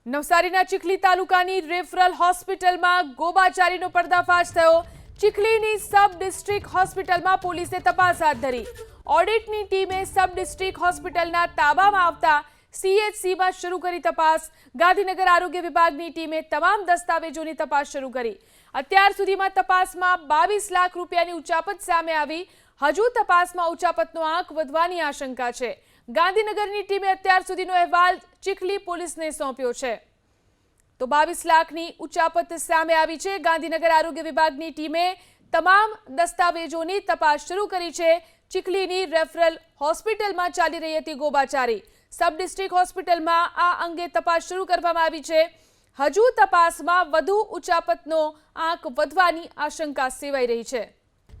નવસારીના ચીખલી તાલુકાની રેફરલ હોસ્પિટલમાં ગોબાચારીનો પર્દાફાશ થયો। ચીખલીની સબ ડિસ્ટ્રિક્ટ હોસ્પિટલમાં પોલીસે તપાસ હાથ ધરી। ઓડિટની ટીમે સબ ડિસ્ટ્રિક્ટ હોસ્પિટલના તાબામાં આવતા સીએચસીમાં શરૂ કરી તપાસ। ગાંધીનગર આરોગ્ય વિભાગની ટીમે તમામ દસ્તાવેજોની તપાસ શરૂ કરી। અત્યાર સુધીમાં તપાસમાં 22 લાખ રૂપિયાની ઉચાપત સામે આવી। હજુ તપાસમાં ઉચાપતનો આંક વધવાની આશંકા છે। ગાંધીનગરની ટીમે અત્યાર સુધીનો અહેવાલ ચીખલી પોલીસને સોંપ્યો છે। તો 22 લાખની ઉચાપત સામે આવી છે। ગાંધીનગર આરોગ્ય વિભાગની ટીમે તમામ દસ્તાવેજોની તપાસ શરૂ કરી છે। ચીખલીની રેફરલ હોસ્પિટલમાં ચાલી રહી હતી ગોબાચારી। સબ ડિસ્ટ્રિક્ટ હોસ્પિટલમાં આ અંગે તપાસ શરૂ કરવામાં આવી છે। હજુ તપાસમાં વધુ ઉચાપતનો આંક વધવાની આશંકા સેવાઈ રહી છે।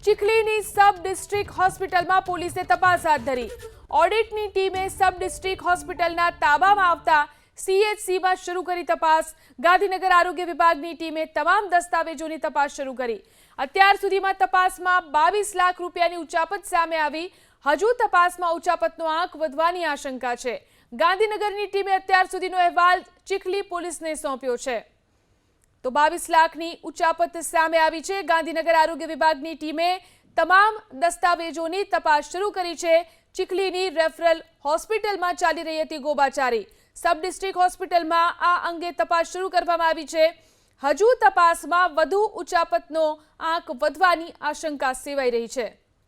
ચીખલીની સબ ડિસ્ટ્રિક્ટ હોસ્પિટલમાં પોલીસે તપાસ હાથ ધરી। ઓડિટની ટીમે સબ ડિસ્ટ્રિક્ટ હોસ્પિટલના તાબામાં આવતા સીએચસીમાં શરૂ કરી તપાસ। ગાંધીનગર આરોગ્ય વિભાગની ટીમે તમામ દસ્તાવેજોની તપાસ શરૂ કરી। અત્યાર સુધીમાં તપાસમાં 22 લાખ રૂપિયાની ઉચાપત સામે આવી। હજુ તપાસમાં ઉચાપતનો આંક વધવાની આશંકા છે। ગાંધીનગરની ટીમે અત્યાર સુધીનો અહેવાલ ચીખલી પોલીસને સોંપ્યો છે। તો 22 લાખની ઉચાપત સામે આવી છે। ગાંધીનગર આરોગ્ય વિભાગની ટીમે તમામ દસ્તાવેજોની તપાસ શરૂ કરી છે। ચીખલીની રેફરલ હોસ્પિટલમાં ચાલી રહી હતી ગોબાચારી। સબ ડિસ્ટ્રિક્ટ હોસ્પિટલમાં આ અંગે તપાસ શરૂ કરવામાં આવી છે। હજુ તપાસમાં વધુ ઉચાપતનો આંક વધવાની આશંકા સેવાઈ રહી છે।